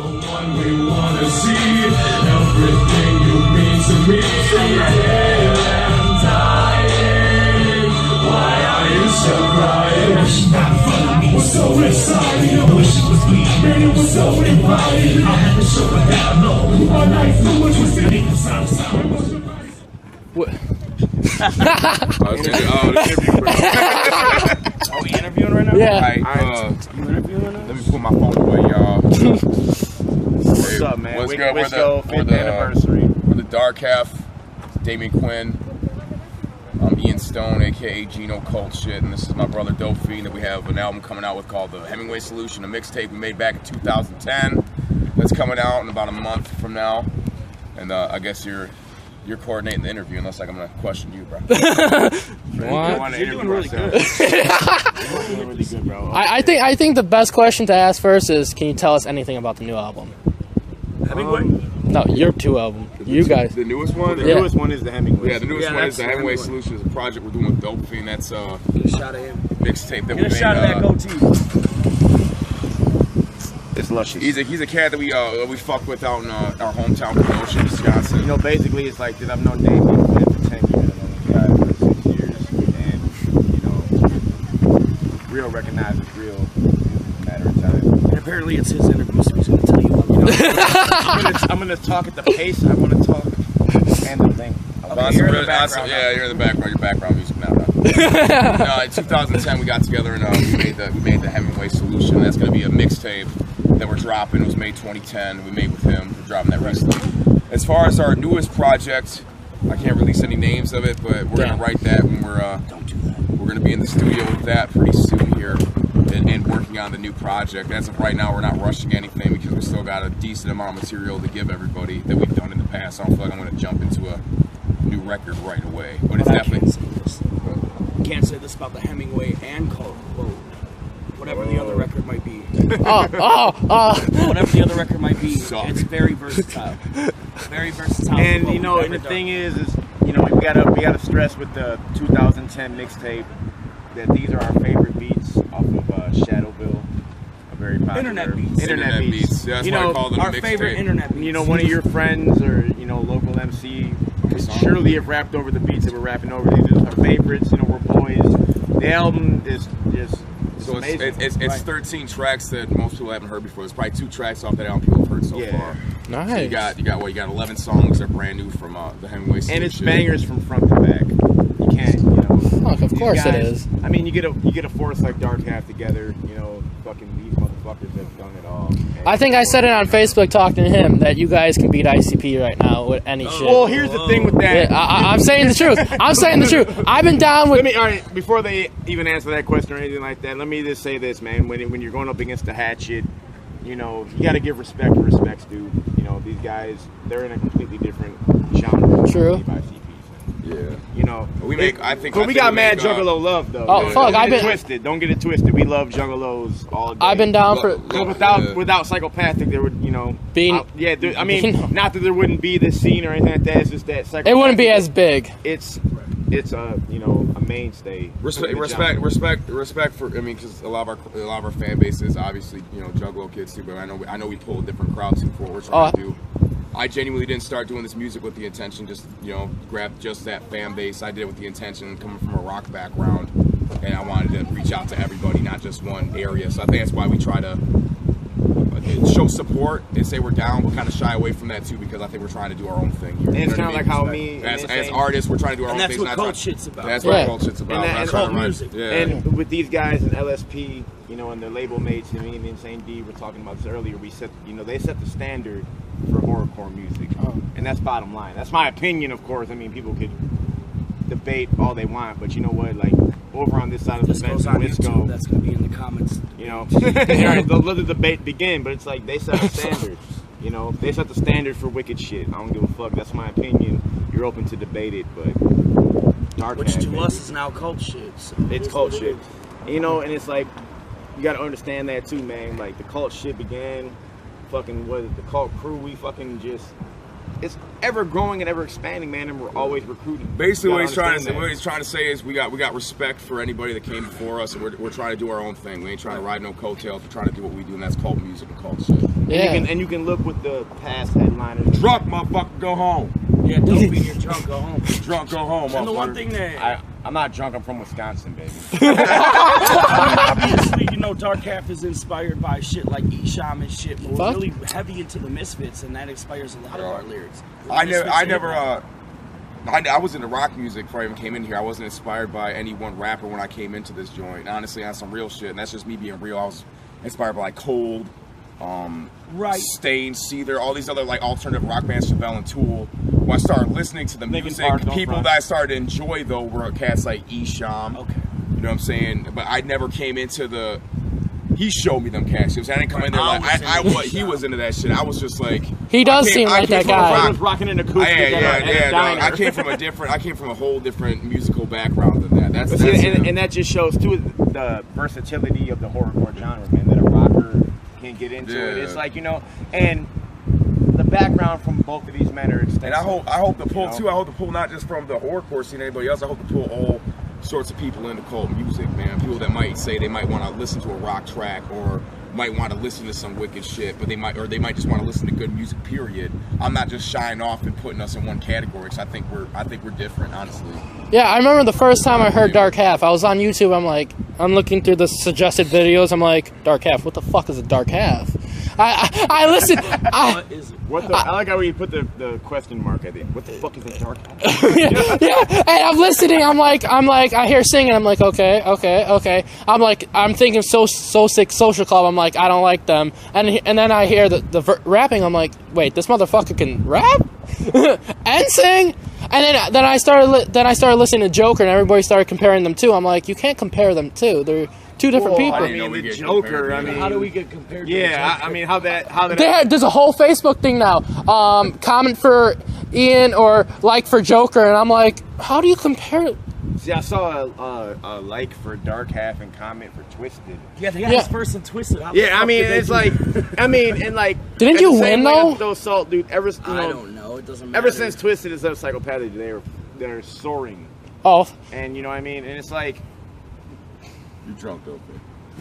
one we wanna see. Everything you mean to me. Say I am dying. Why are you still crying? She not in front of me. Was so excited. I wish it was me. Man, it was so inviting. I had to show her that I know. My life flew much was in the sound. What? The interview, bro. Are we interviewing right now? Yeah. Alright, You interviewing right now? let me put my phone away, y'all. What's up, man? What's Wicked good? We're Wisco, the 5th anniversary. We're the Dark Half. Damien Quinn. I'm Ian Stone, aka Gino Cult Shit, and this is my brother Dope Fiend. And we have an album coming out with called The Hemingway Solution, a mixtape we made back in 2010. That's coming out in about a month from now. And I guess you're coordinating the interview, unless like I'm gonna question you, bro. What? You're doing really good. You're doing really good, bro. I think the best question to ask first is, can you tell us anything about the new album? Hemingway? No, your two album. You guys. The newest one? The Yeah. newest one is the Hemingway. Yeah, the newest one is the Hemingway Solution. It's a project we're doing with Dope Fiend. That's Get a shot of him. mixtape that we Get a made. shot of that goatee. It's luscious. He's a cat that we fuck with out in our hometown, Kenosha, Wisconsin. You know, basically, it's like, dude, I've known Damien for 10 years. I've known this guy for 6 years. And, you know, real recognizes real in a matter of time. And apparently it's his interview, so he's going to tell you about it. I'm gonna talk at the pace I want to talk and the thing. You're in the background. Yeah, you're in the background. Your background music now. No, in 2010 we got together and we made the Hemingway Solution. That's gonna be a mixtape that we're dropping. It was made 2010. We made with him. We're dropping that recently. As far as our newest project, I can't release any names of it, but we're gonna write that when we're gonna be in the studio with that pretty soon here. And working on the new project. As of right now, we're not rushing anything because we still got a decent amount of material to give everybody that we've done in the past. I don't feel like I'm going to jump into a new record right away, but it's definitely. You can't say this about the Hemingway and Cult. Whoa. Whatever the other record might be. Whatever the other record might be, it's very versatile. Very versatile. And you know, and the thing is you know, we gotta stress with the 2010 mixtape that these are our favorite beats off of Shadowville, a very popular Internet beats. Internet beats. Yeah, that's You why know, I call them our a favorite mixtape. internet beats. You know, one of your friends or you know, local MC would surely have rapped over the beats that we're rapping over. These are our favorites. You know, we're boys. The album is just So amazing. it's 13 tracks that most people haven't heard before. There's probably 2 tracks off that album people have heard so far. Nice. So you got 11 songs that are brand new from the Hemingway Solution. And it's bangers from front to back. You can't, you know. Fuck, of course it is. I mean, you get a force like Dark Half together. You know, fucking these motherfuckers have done it all. And I think I said it on Facebook talking to him that you guys can beat ICP right now with any shit. Well, here's the thing with that. Yeah, I'm saying the truth. I'm saying the truth. I've been down with. All right, before they even answer that question or anything like that, let me just say this, man. When you're going up against the Hatchet, you know, you got to give respect to respect's due. You know, these guys, they're in a completely different genre. True. Yeah. You know, I think we got mad make, Juggalo love though. Oh, fuck, Don't get it twisted. Don't get it twisted. We love Juggalos all day. I've been down for. Without psychopathic, there would, you know, Being- I mean, not that there wouldn't be this scene or anything like that. It's just that psychopathic. It wouldn't be as big. It's a, you know, a mainstay. Respect for, I mean, because a lot of our fan base is obviously, you know, Juggalo kids too, but I know we pull a different crowd too for what we're trying to do. I genuinely didn't start doing this music with the intention just, you know, grab just that fan base. I did it with the intention coming from a rock background, and I wanted to reach out to everybody, not just one area. So I think that's why we try to show support and say we're down, but kind of shy away from that too, because I think we're trying to do our own thing here. And it's kind of like how me as artists, we're trying to do our own that's things. what Cult Shit's about. That's what Cult Shit's about. And cult music. Yeah. And with these guys in LSP, you know, and their label mates, and me and Insane D were talking about this earlier. We set, you know, they set the standard for horrorcore music, and that's bottom line. That's my opinion, of course. I mean, people could debate all they want, but you know what? Like over on this side of the fence, in Wisco, that's going to be in the comments. you know, let the debate begin. But it's like they set the standard. You know, they set the standard for wicked shit. I don't give a fuck. That's my opinion. You're open to debate it, but Dark Which Hat, to baby. us is now cult shit. So It's cult shit. You know, and it's like, you gotta understand that too, man. Like, the cult shit began, fucking, what is it, the cult crew, we fucking just, it's ever growing and ever expanding, man, and we're always recruiting. Basically, You what gotta he's trying to say is we got respect for anybody that came before us, and we're trying to do our own thing. We ain't trying to ride no coattails. We're trying to do what we do, and that's cult music and cult shit. Yeah. And you can look with the past headliners. Drunk motherfucker, go home. Yeah, don't be you're drunk, go home. Drunk, go home. And the one motherfucker. thing that I'm not drunk. I'm from Wisconsin, baby. obviously, you know, Dark Half is inspired by shit like Esham and shit, but we're Fuck. really heavy into the Misfits, and that inspires a lot of our lyrics. I Misfits never, hip-hop. I was into rock music before I even came in here. I wasn't inspired by any one rapper when I came into this joint. Honestly, on some real shit, and that's just me being real. I was inspired by like Cold, Right. Stain, Seether, all these other like alternative rock bands, Chevelle and Tool. When I started listening to the Linkin music, Park, Don't people Front. that I started to enjoy though were cats like Esham. Okay. You know what I'm saying? But I never came into the. He showed me them cats. I didn't come in there I like was into he was into that shit. I was just like. He does I seem like that came from a guy. rock- I was rocking an acoustic at a no, diner. I came from a whole different musical background than that. That's, But that's see, and that just shows too the versatility of the horrorcore genre, man. That a rocker can get into it. Yeah. It's like, you know, and the background from both of these men are extensive. and I hope to pull you know? too. I hope to pull not just from the horrorcore scene, anybody else. I hope to pull all sorts of people into cult music, man. People that might say they might want to listen to a rock track or might want to listen to some wicked shit, but they might just want to listen to good music. Period. I'm not just shying off and putting us in one category. Because I think we're different, honestly. Yeah, I remember the first time I heard Dark Half. I was on YouTube. I'm looking through the suggested videos. I'm like, Dark Half. What the fuck is a Dark Half? I listened. What is it? I like how you put the question mark at it. What the fuck is a dark? Yeah, and I'm listening. I'm like, I hear singing. I'm like, okay. I'm thinking So Sick Social Club. I'm like, I don't like them. And then I hear the rapping. I'm like, wait, this motherfucker can rap and sing. And then I started listening to Joker, and everybody started comparing them too. I'm like, you can't compare them too. They're two different I people. didn't know we the get Joker. compared, I man. mean, How do we get compared to the yeah. Joker? I mean, how that. There's a whole Facebook thing now. Comment for Ian or like for Joker, and I'm like, how do you compare it? See, I saw a like for Dark Half and comment for Twisted. Yeah, they got Yeah. his first and Twisted. How the Yeah, I fuck mean, did they it's do like, that? I mean, and like. Didn't at you the same win, way I though? throw salt, dude. I don't know. It doesn't matter. Ever since Twisted is of psychopathy, they're soaring, Oh, and you know what I mean. And it's like, You're drunk though.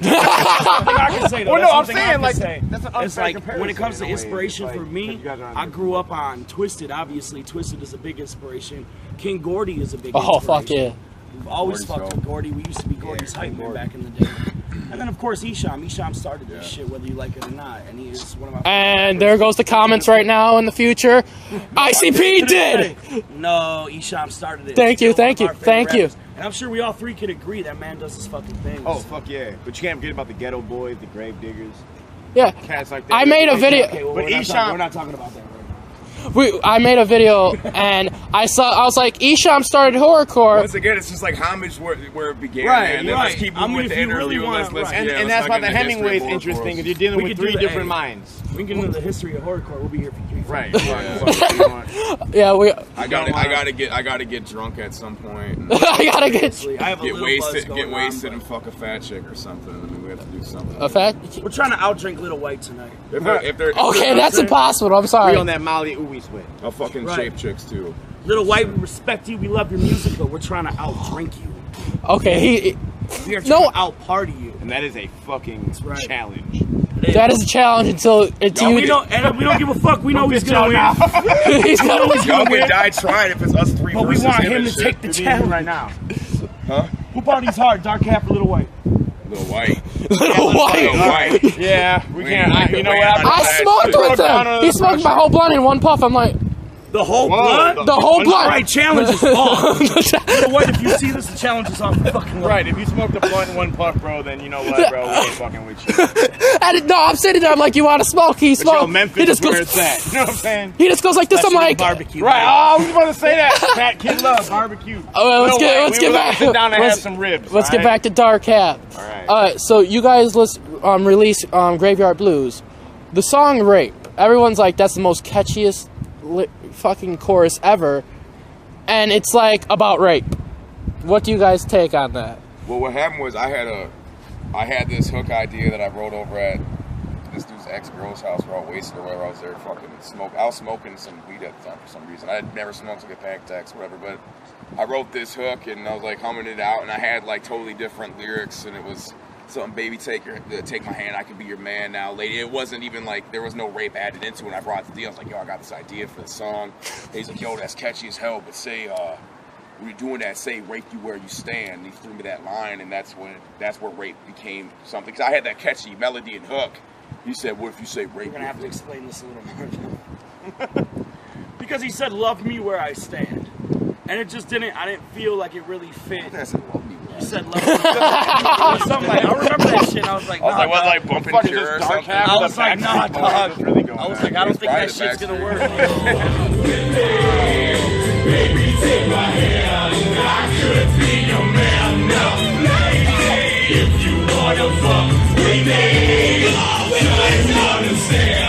I can say though. well, that's no, I'm something I saying can like say. that's an It's unfair like comparison when it comes to in a way. inspiration It's for like, me, you guys are on I different- grew up on Twisted. Obviously, Twisted is a big inspiration. King Gordy is a big. oh, inspiration. fuck yeah. We've always Gordy's fucked dope. with Gordy. We used to be Gordy's hype man back in the day. And then of course Esham. Esham started this shit, whether you like it or not, and he is one of my. And there goes the comments right now in the future. ICP did. No, Esham started it. Thank you, Still one thank of you, our favorite thank you. rappers. And I'm sure we all three could agree that man does his fucking thing. Oh fuck yeah! But you can't forget about the Ghetto Boys, the Grave Diggers, Yeah, cats like that. I made a video. Okay, well, But we're not talking about that right now. I made a video, and I was like, Esham started horrorcore. Once again, it's just like homage where it began. Right, man. Then right. Let's keep I moving mean, with if the you really interview. wanna- Let's right. And, yeah, and let's that's not why get the into history Hemingway of is horrorcore. interesting because you're dealing We with could three do the- different hey. minds. We can get into the history of horrorcore. We'll be here for 3 Right. right. Yeah, I gotta get drunk at some point. And I gotta get I have a get little wasted, buzz get going wasted, on, and fuck a fat chick or something. I mean, we have to do something. a fact. but we're trying to outdrink Little White tonight. If they're Okay, that's impossible. I'm We sorry. on that Molly Ooey sweat. I'll fucking Right. shape chicks too. Little White, we respect you. We love your music, but we're trying to outdrink you. Okay, We are trying No. to outparty you. And that is a fucking right. challenge. that is a challenge until Y'all you. We don't, and we don't give a fuck. We know he's gonna win. He's gonna Y'all can die trying if it's us three But we versus want him him and to shit. take the Right challenge. now. Huh? Who parties hard? Dark Half or Little White? Little white. Little White. Little white. Yeah, we can't. like You the know way what? I smoked with him. He smoked my whole blunt in one puff. I'm like, The whole Whoa, blood? the whole All blunt. right, challenge is off. Little White, if you see this, the challenge is off. Fucking Right, if you smoke the blunt in one puff, bro, then you know what, bro, we ain't fucking with you. And no, I'm sitting there. I'm like, you want to smoke? He But yo, smoked. Memphis He just is where goes. it's at. You know what I'm saying? He just goes like this. I'm like, barbecue. Right, oh, I was about to say that. Fat Kid Love, barbecue. Oh, well, let's No get- way, let's we get were gonna back- Sit down and let's- have some ribs. let's get alright? back to Dark Hat. Alright. So you guys release Graveyard Blues. The song Rape. Everyone's like, that's the most catchiest fucking chorus ever. And it's like about rape. What do you guys take on that? Well, what happened was I had this hook idea that I wrote over at this dude's ex-girl's house. We're all wasted or whatever. I was there fucking I was smoking some weed at the time for some reason. I had never smoked like a pack tax, whatever. But I wrote this hook and I was like humming it out, and I had like totally different lyrics, and it was something, baby, take my hand, I can be your man now, lady. It wasn't even like there was no rape added into it. When I brought it to D, I was like, yo, I got this idea for the song. And he's like, yo, that's catchy as hell, but say, when you're doing that, say rape you where you stand. And he threw me that line, and that's where rape became something. Because I had that catchy melody and hook. He said, what if you say rape? We're gonna have to explain this a little more. Because he said, love me where I stand. And it just didn't, I didn't feel like it really fit. I said, love me. He said, love me. Something like, I remember that shit. I was like, nah, was like bumping Cure or something. I was like, nah, dog. Really I was like, I don't think that shit's gonna work. Baby, take my hand. I could be your man now, lady. If you wanna fuck with me, just understand.